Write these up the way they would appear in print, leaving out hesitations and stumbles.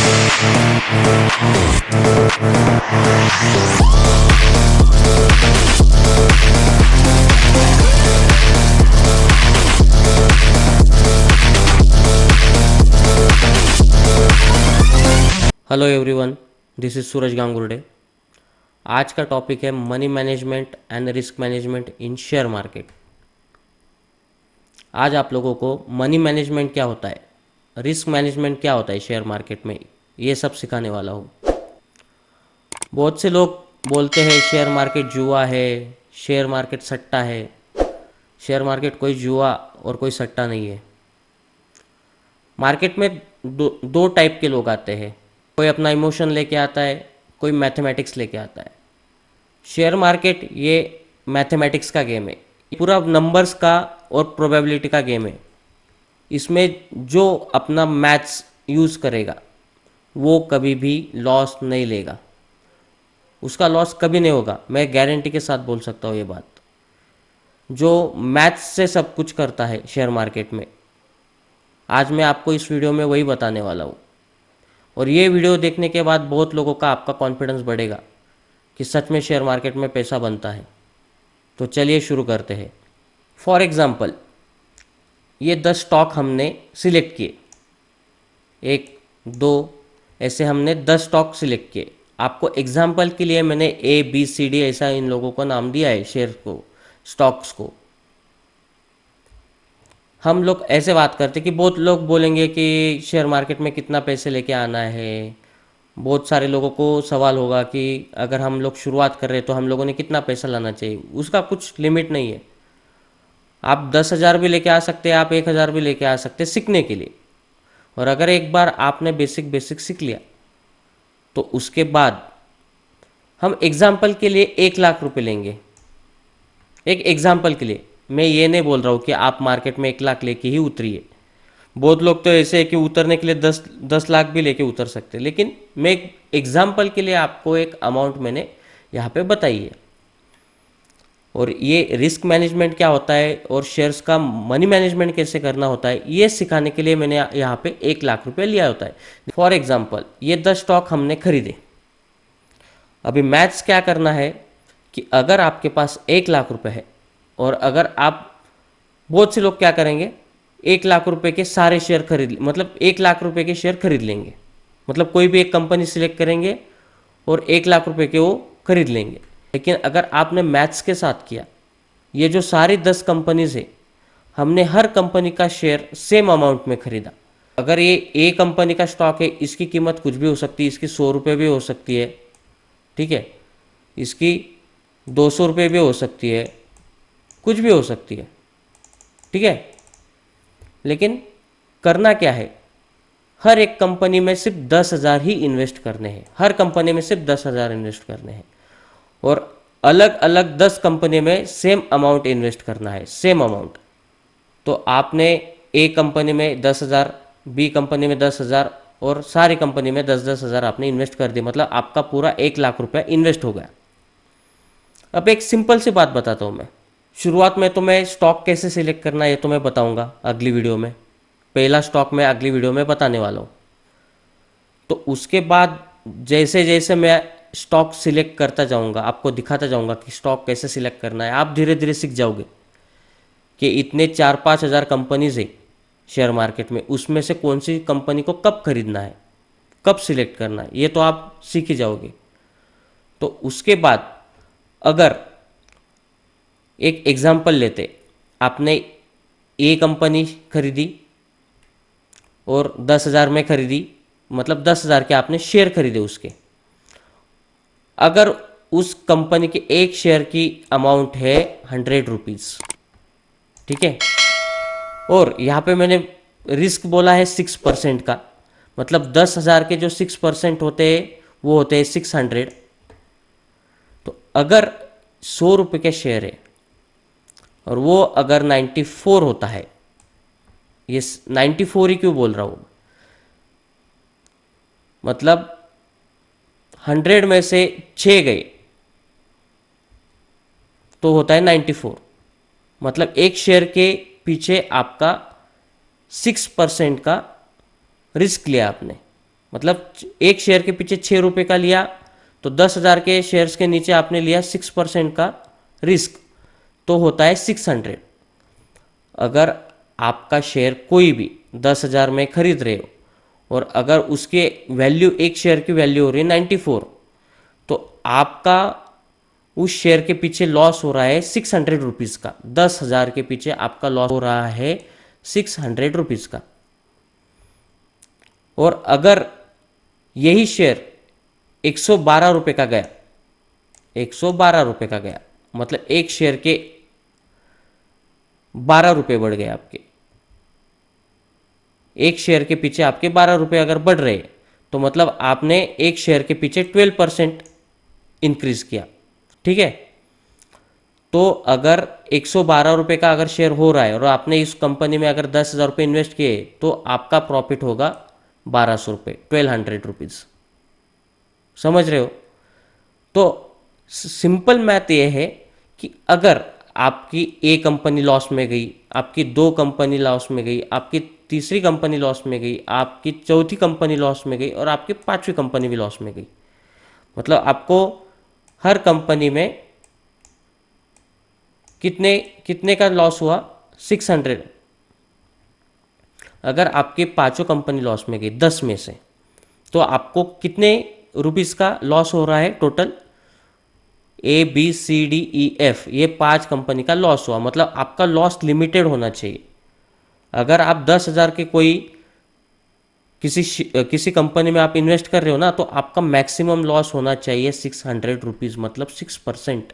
Hello everyone, this is सूरज गांगुर्डे। आज का topic है money management and risk management in share market. आज आप लोगों को मनी मैनेजमेंट क्या होता है, रिस्क मैनेजमेंट क्या होता है शेयर मार्केट में, ये सब सिखाने वाला हूँ। बहुत से लोग बोलते हैं शेयर मार्केट जुआ है, शेयर मार्केट सट्टा है। शेयर मार्केट कोई जुआ और कोई सट्टा नहीं है। मार्केट में दो टाइप के लोग आते हैं। कोई अपना इमोशन लेके आता है, कोई मैथमेटिक्स लेके आता है। शेयर मार्केट ये मैथमेटिक्स का गेम है, पूरा नंबर्स का और प्रोबेबिलिटी का गेम है। इसमें जो अपना मैथ्स यूज़ करेगा वो कभी भी लॉस नहीं लेगा, उसका लॉस कभी नहीं होगा। मैं गारंटी के साथ बोल सकता हूँ ये बात। जो मैथ्स से सब कुछ करता है शेयर मार्केट में, आज मैं आपको इस वीडियो में वही बताने वाला हूँ। और ये वीडियो देखने के बाद बहुत लोगों का आपका कॉन्फिडेंस बढ़ेगा कि सच में शेयर मार्केट में पैसा बनता है। तो चलिए शुरू करते हैं। फॉर एग्ज़ाम्पल, ये 10 स्टॉक हमने सिलेक्ट किए, 1 2 ऐसे हमने 10 स्टॉक सिलेक्ट किए। आपको एग्जाम्पल के लिए मैंने ABCD ऐसा इन लोगों को नाम दिया है, शेयर को, स्टॉक्स को। हम लोग ऐसे बात करते कि बहुत लोग बोलेंगे कि शेयर मार्केट में कितना पैसे लेके आना है। बहुत सारे लोगों को सवाल होगा कि अगर हम लोग शुरुआत कर रहे हैं तो हम लोगों ने कितना पैसा लाना चाहिए। उसका कुछ लिमिट नहीं है। आप 10,000 भी लेके आ सकते हैं, आप 1,000 भी लेके आ सकते हैं सीखने के लिए। और अगर एक बार आपने बेसिक सीख लिया तो उसके बाद हम एग्जाम्पल के लिए 1,00,000 रुपये लेंगे। एक एग्जाम्पल के लिए, मैं ये नहीं बोल रहा हूँ कि आप मार्केट में 1,00,000 लेके ही उतरिए। बहुत लोग तो ऐसे है कि उतरने के लिए 10 लाख भी लेके उतर सकते हैं। लेकिन मैं एक एग्जाम्पल के लिए आपको एक अमाउंट मैंने यहाँ पे बताई है। और ये रिस्क मैनेजमेंट क्या होता है और शेयर्स का मनी मैनेजमेंट कैसे करना होता है, ये सिखाने के लिए मैंने यहाँ पे 1,00,000 रुपये लिया होता है। फॉर एग्जाम्पल, ये 10 स्टॉक हमने खरीदे। अभी मैथ्स क्या करना है कि अगर आपके पास 1,00,000 रुपये है और अगर आप, बहुत से लोग क्या करेंगे, 1,00,000 रुपये के सारे शेयर खरीद, मतलब 1,00,000 रुपये के शेयर खरीद लेंगे। मतलब कोई भी एक कंपनी सिलेक्ट करेंगे और 1,00,000 रुपये के वो खरीद लेंगे। लेकिन अगर आपने मैथ्स के साथ किया, ये जो सारी 10 कंपनीज है, हमने हर कंपनी का शेयर सेम अमाउंट में खरीदा। अगर ये ए कंपनी का स्टॉक है, इसकी कीमत कुछ भी हो सकती है, इसकी 100 रुपये भी हो सकती है, ठीक है, इसकी 200 रुपये भी हो सकती है, कुछ भी हो सकती है, ठीक है। लेकिन करना क्या है, हर एक कंपनी में सिर्फ 10,000 ही इन्वेस्ट करने हैं। हर कंपनी में सिर्फ 10,000 इन्वेस्ट करने हैं और अलग अलग 10 कंपनी में सेम अमाउंट इन्वेस्ट करना है, सेम अमाउंट। तो आपने ए कंपनी में 10,000, बी कंपनी में 10,000 और सारी कंपनी में 10,000 आपने इन्वेस्ट कर दिया। मतलब आपका पूरा 1,00,000 रुपया इन्वेस्ट हो गया। अब एक सिंपल सी बात बताता हूँ मैं। शुरुआत में तो मैं स्टॉक कैसे सिलेक्ट करना है ये तो मैं बताऊंगा अगली वीडियो में। पहला स्टॉक मैं अगली वीडियो में बताने वाला हूँ। तो उसके बाद जैसे जैसे मैं स्टॉक सिलेक्ट करता जाऊंगा, आपको दिखाता जाऊंगा कि स्टॉक कैसे सिलेक्ट करना है, आप धीरे धीरे सीख जाओगे कि इतने 4-5 हज़ार कंपनीज है शेयर मार्केट में, उसमें से कौन सी कंपनी को कब खरीदना है, कब सिलेक्ट करना है, ये तो आप सीख ही जाओगे। तो उसके बाद अगर एक एग्जाम्पल लेते, आपने ए कंपनी खरीदी और 10,000 में खरीदी, मतलब 10,000 के आपने शेयर खरीदे उसके। अगर उस कंपनी के एक शेयर की अमाउंट है 100 रुपीज़, ठीक है, और यहाँ पे मैंने रिस्क बोला है 6% का, मतलब 10,000 के जो 6% होते हैं वो होते हैं 600। तो अगर 100 रुपये के शेयर है और वो अगर 94 होता है, ये 94 ही क्यों बोल रहा हूँ, मतलब 100 में से 6 गए तो होता है 94। मतलब एक शेयर के पीछे आपका 6% का रिस्क लिया आपने। मतलब एक शेयर के पीछे 6 रुपये का लिया, तो 10,000 के शेयर्स के नीचे आपने लिया 6% का रिस्क, तो होता है 600। अगर आपका शेयर कोई भी 10,000 में खरीद रहे हो और अगर उसके वैल्यू, एक शेयर की वैल्यू हो रही है 94, तो आपका उस शेयर के पीछे लॉस हो रहा है 600 रुपीज़ का। 10,000 के पीछे आपका लॉस हो रहा है 600 रुपीज़ का। और अगर यही शेयर 112 रुपये का गया, 112 रुपये का गया, मतलब एक शेयर के 12 रुपये बढ़ गए आपके, एक शेयर के पीछे आपके 12 रुपये अगर बढ़ रहे, तो मतलब आपने एक शेयर के पीछे 12% इंक्रीज किया। ठीक है, तो अगर 112 रुपये का अगर शेयर हो रहा है और आपने इस कंपनी में अगर 10,000 रुपये इन्वेस्ट किए, तो आपका प्रॉफिट होगा 1200 रुपये, 1200 रुपीज़। समझ रहे हो? तो सिंपल मैथ ये है कि अगर आपकी ए कंपनी लॉस में गई, आपकी दो कंपनी लॉस में गई, आपकी तीसरी कंपनी लॉस में गई, आपकी चौथी कंपनी लॉस में गई और आपकी पांचवी कंपनी भी लॉस में गई, मतलब आपको हर कंपनी में कितने कितने का लॉस हुआ? 600। अगर आपकी पांचों कंपनी लॉस में गई 10 में से, तो आपको कितने रुपीस का लॉस हो रहा है टोटल? ABCDEF, ये 5 कंपनी का लॉस हुआ, मतलब आपका लॉस लिमिटेड होना चाहिए। अगर आप 10,000 के कोई किसी कंपनी में आप इन्वेस्ट कर रहे हो ना, तो आपका मैक्सिमम लॉस होना चाहिए 600 रुपीज़, मतलब 6%।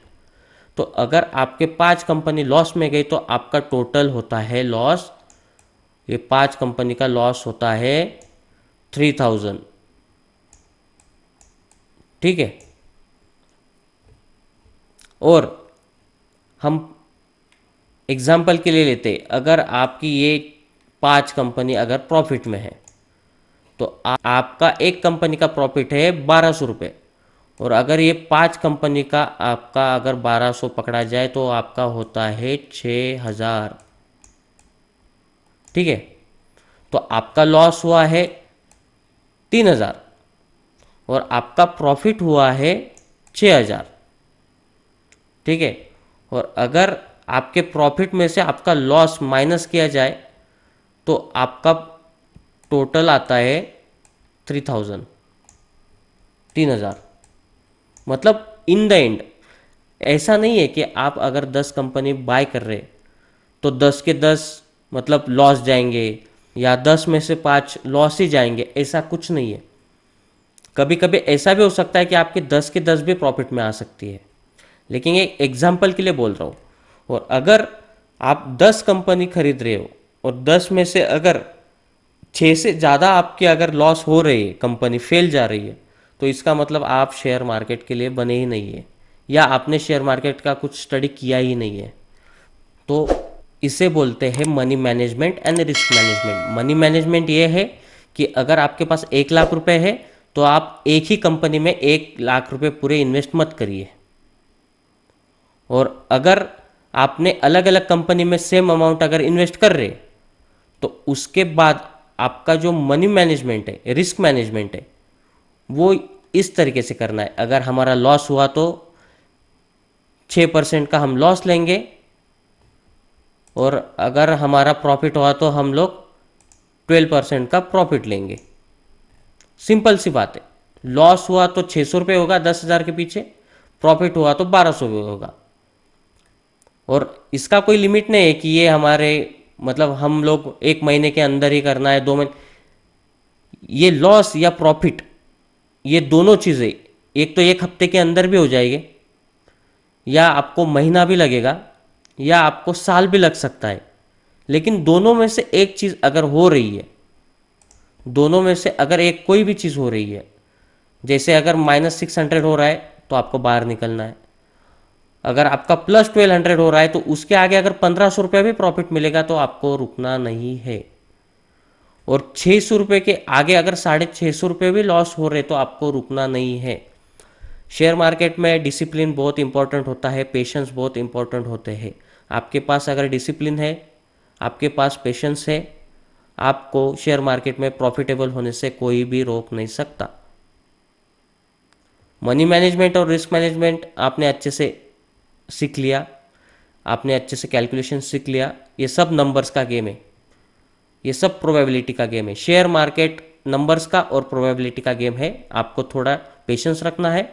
तो अगर आपके 5 कंपनी लॉस में गई, तो आपका टोटल होता है लॉस, ये 5 कंपनी का लॉस होता है 3000। ठीक है, और हम एग्जाम्पल के लिए लेते, अगर आपकी ये 5 कंपनी अगर प्रॉफिट में है, तो आपका एक कंपनी का प्रॉफिट है 1200 रुपये, और अगर ये 5 कंपनी का आपका अगर 1200 पकड़ा जाए, तो आपका होता है 6000। ठीक है, तो आपका लॉस हुआ है 3000 और आपका प्रॉफिट हुआ है 6000। ठीक है, और अगर आपके प्रॉफिट में से आपका लॉस माइनस किया जाए, तो आपका टोटल आता है 3000, 3000। मतलब इन द एंड ऐसा नहीं है कि आप अगर 10 कंपनी बाय कर रहे, तो 10 के 10 मतलब लॉस जाएंगे, या 10 में से 5 लॉस ही जाएंगे, ऐसा कुछ नहीं है। कभी कभी ऐसा भी हो सकता है कि आपके 10 के 10 भी प्रॉफिट में आ सकती है, लेकिन ये एग्जाम्पल के लिए बोल रहा हूँ। और अगर आप 10 कंपनी खरीद रहे हो और 10 में से अगर 6 से ज़्यादा आपके अगर लॉस हो रही है, कंपनी फेल जा रही है, तो इसका मतलब आप शेयर मार्केट के लिए बने ही नहीं है, या आपने शेयर मार्केट का कुछ स्टडी किया ही नहीं है। तो इसे बोलते हैं money management and risk management. Money management ये है कि अगर आपके पास 1 लाख रुपए है, तो आप एक ही कंपनी में 1 लाख रुपए पूरे इन्वेस्ट मत करिए। और अगर आपने अलग अलग कंपनी में सेम अमाउंट अगर इन्वेस्ट कर रहे, तो उसके बाद आपका जो मनी मैनेजमेंट है, रिस्क मैनेजमेंट है, वो इस तरीके से करना है। अगर हमारा लॉस हुआ तो 6% का हम लॉस लेंगे, और अगर हमारा प्रॉफिट हुआ तो हम लोग 12% का प्रॉफिट लेंगे। सिंपल सी बात है। लॉस हुआ तो 600 रुपये होगा 10,000 के पीछे, प्रॉफिट हुआ तो 1200 होगा। और इसका कोई लिमिट नहीं है कि ये हमारे मतलब हम लोग 1 महीने के अंदर ही करना है, 2 महीने। ये लॉस या प्रॉफिट, ये दोनों चीज़ें एक तो 1 हफ्ते के अंदर भी हो जाएगी, या आपको महीना भी लगेगा, या आपको साल भी लग सकता है। लेकिन दोनों में से एक चीज़ अगर हो रही है, दोनों में से अगर एक कोई भी चीज़ हो रही है, जैसे अगर -600 हो रहा है, तो आपको बाहर निकलना है। अगर आपका +1200 हो रहा है, तो उसके आगे अगर 1500 रुपये भी प्रॉफिट मिलेगा, तो आपको रुकना नहीं है। और 600 रुपये के आगे अगर 650 रुपये भी लॉस हो रहे, तो आपको रुकना नहीं है। शेयर मार्केट में डिसिप्लिन बहुत इंपॉर्टेंट होता है, पेशेंस बहुत इंपॉर्टेंट होते हैं। आपके पास अगर डिसिप्लिन है, आपके पास पेशेंस है, आपको शेयर मार्केट में प्रॉफिटेबल होने से कोई भी रोक नहीं सकता। मनी मैनेजमेंट और रिस्क मैनेजमेंट आपने अच्छे से सीख लिया, आपने अच्छे से कैलकुलेशन सीख लिया। ये सब नंबर्स का गेम है, ये सब प्रोबेबिलिटी का गेम है। शेयर मार्केट नंबर्स का और प्रोबेबिलिटी का गेम है। आपको थोड़ा पेशेंस रखना है,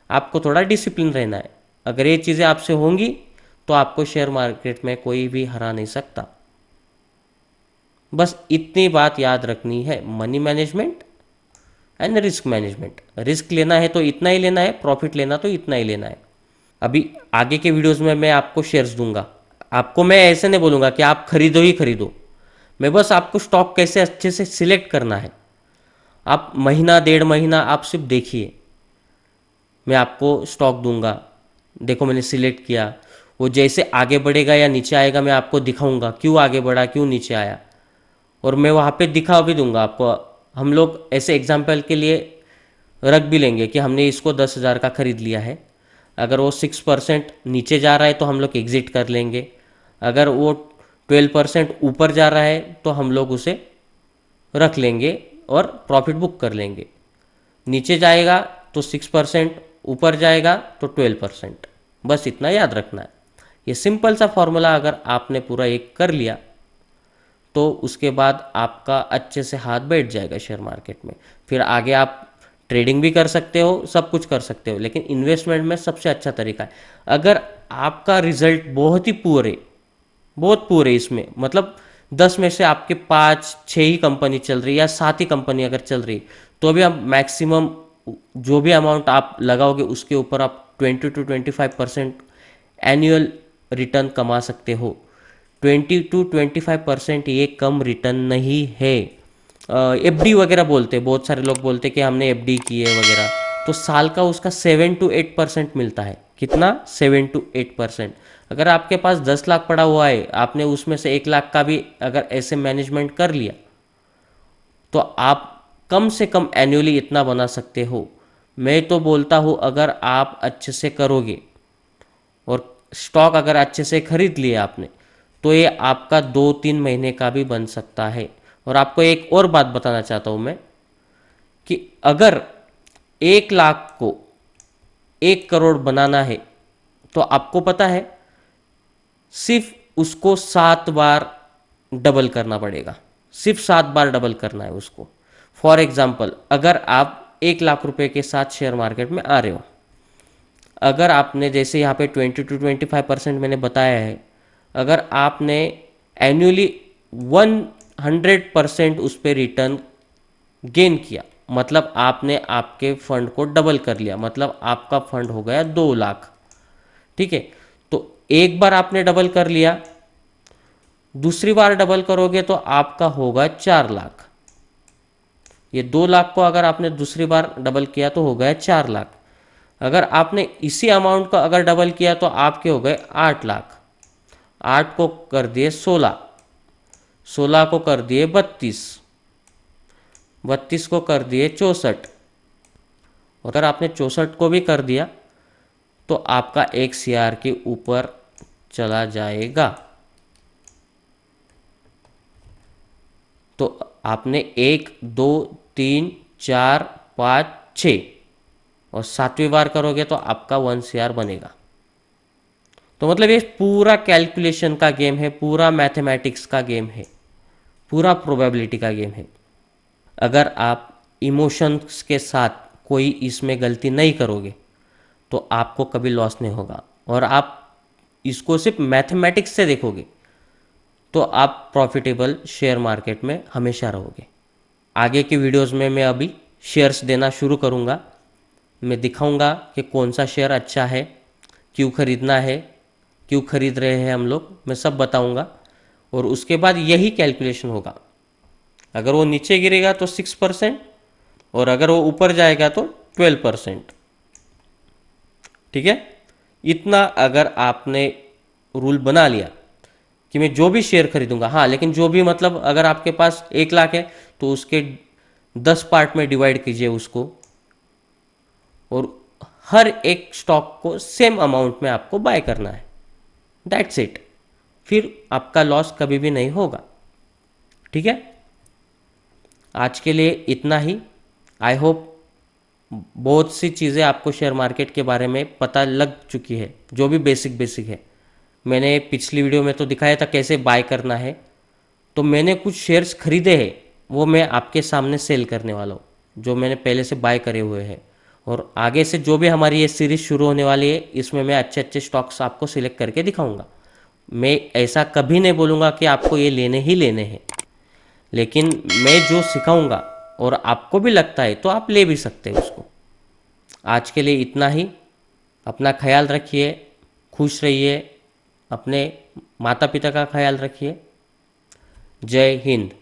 आपको थोड़ा डिसिप्लिन रहना है। अगर ये चीज़ें आपसे होंगी तो आपको शेयर मार्केट में कोई भी हरा नहीं सकता। बस इतनी बात याद रखनी है, money management and risk management. Risk लेना है तो इतना ही लेना है, प्रॉफिट लेना तो इतना ही लेना है। अभी आगे के वीडियोस में मैं आपको शेयर्स दूंगा, आपको मैं ऐसे नहीं बोलूँगा कि आप खरीदो ही खरीदो। मैं बस आपको स्टॉक कैसे अच्छे से सिलेक्ट करना है, आप महीना 1.5 महीना आप सिर्फ देखिए। मैं आपको स्टॉक दूंगा, देखो मैंने सिलेक्ट किया, वो जैसे आगे बढ़ेगा या नीचे आएगा मैं आपको दिखाऊंगा क्यों आगे बढ़ा क्यों नीचे आया, और मैं वहाँ पे दिखा भी दूंगा आपको। हम लोग ऐसे एग्जाम्पल के लिए रख भी लेंगे कि हमने इसको 10,000 का खरीद लिया है, अगर वो 6% नीचे जा रहा है तो हम लोग एग्जिट कर लेंगे, अगर वो 12% ऊपर जा रहा है तो हम लोग उसे रख लेंगे और प्रॉफिट बुक कर लेंगे। नीचे जाएगा तो 6%, ऊपर जाएगा तो 12%। बस इतना याद रखना है। ये सिंपल सा फॉर्मूला अगर आपने पूरा एक कर लिया तो उसके बाद आपका अच्छे से हाथ बैठ जाएगा शेयर मार्केट में। फिर आगे आप ट्रेडिंग भी कर सकते हो, सब कुछ कर सकते हो, लेकिन इन्वेस्टमेंट में सबसे अच्छा तरीका है। अगर आपका रिजल्ट बहुत ही पुअर है, बहुत पुअर है इसमें, मतलब 10 में से आपके 5-6 ही कंपनी चल रही है या 7 ही कंपनी अगर चल रही, तो भी आप मैक्सिमम जो भी अमाउंट आप लगाओगे उसके ऊपर आप 20 to 25% एनुअल रिटर्न कमा सकते हो। 20 to 25% ये कम रिटर्न नहीं है। एफडी वगैरह बोलते हैं, बहुत सारे लोग बोलते हैं कि हमने एफडी की है वगैरह, तो साल का उसका 7 to 8% मिलता है। कितना? 7 to 8%। अगर आपके पास 10 लाख पड़ा हुआ है, आपने उसमें से 1 लाख का भी अगर ऐसे मैनेजमेंट कर लिया तो आप कम से कम एनुअली इतना बना सकते हो। मैं तो बोलता हूँ अगर आप अच्छे से करोगे और स्टॉक अगर अच्छे से खरीद लिया आपने तो ये आपका 2-3 महीने का भी बन सकता है। और आपको एक और बात बताना चाहता हूँ मैं कि अगर 1 लाख को 1 करोड़ बनाना है तो आपको पता है सिर्फ उसको 7 बार डबल करना पड़ेगा, सिर्फ 7 बार डबल करना है उसको। फॉर एग्जाम्पल, अगर आप 1 लाख रुपए के साथ शेयर मार्केट में आ रहे हो, अगर आपने जैसे यहाँ पे 20 to 25% मैंने बताया है, अगर आपने एनुअली 100% उस पर रिटर्न गेन किया, मतलब आपने आपके फंड को डबल कर लिया, मतलब आपका फंड हो गया 2 लाख। ठीक है, तो एक बार आपने डबल कर लिया, दूसरी बार डबल करोगे तो आपका होगा 4 लाख। ये 2 लाख को अगर आपने दूसरी बार डबल किया तो हो गया 4 लाख। अगर आपने इसी अमाउंट को अगर डबल किया तो आपके हो गए 8 लाख। 8 को कर दिए 16, 16 को कर दिए 32, 32 को कर दिए 64। अगर आपने 64 को भी कर दिया तो आपका 1 CR के ऊपर चला जाएगा। तो आपने 1, 2, 3, 4, 5, 6 और 7वीं बार करोगे तो आपका 1 CR बनेगा। तो मतलब ये पूरा कैलकुलेशन का गेम है, पूरा मैथमेटिक्स का गेम है, पूरा प्रोबेबिलिटी का गेम है। अगर आप इमोशंस के साथ कोई इसमें गलती नहीं करोगे तो आपको कभी लॉस नहीं होगा, और आप इसको सिर्फ मैथमेटिक्स से देखोगे तो आप प्रॉफिटेबल शेयर मार्केट में हमेशा रहोगे। आगे की वीडियोस में मैं अभी शेयर्स देना शुरू करूँगा। मैं दिखाऊंगा कि कौन सा शेयर अच्छा है, क्यों खरीदना है, क्यों खरीद रहे हैं हम लोग, मैं सब बताऊंगा। और उसके बाद यही कैलकुलेशन होगा, अगर वो नीचे गिरेगा तो 6% और अगर वो ऊपर जाएगा तो 12%। ठीक है, इतना अगर आपने रूल बना लिया कि मैं जो भी शेयर खरीदूंगा, हाँ लेकिन जो भी मतलब अगर आपके पास 1 लाख है तो उसके 10 पार्ट में डिवाइड कीजिए उसको, और हर एक स्टॉक को सेम अमाउंट में आपको बाय करना है। दैट्स इट, फिर आपका लॉस कभी भी नहीं होगा। ठीक है। आज के लिए इतना ही। आई होप बहुत सी चीज़ें आपको शेयर मार्केट के बारे में पता लग चुकी है, जो भी बेसिक बेसिक है। मैंने पिछली वीडियो में तो दिखाया था कैसे बाय करना है, तो मैंने कुछ शेयर्स खरीदे हैं, वो मैं आपके सामने सेल करने वाला हूँ, जो मैंने पहले से बाय करे हुए हैं। और आगे से जो भी हमारी ये सीरीज़ शुरू होने वाली है, इसमें मैं अच्छे अच्छे स्टॉक्स आपको सिलेक्ट करके दिखाऊंगा। मैं ऐसा कभी नहीं बोलूँगा कि आपको ये लेने ही लेने हैं, लेकिन मैं जो सिखाऊंगा और आपको भी लगता है तो आप ले भी सकते हैं उसको। आज के लिए इतना ही। अपना ख्याल रखिए, खुश रहिए, अपने माता पिता का ख्याल रखिए। जय हिंद।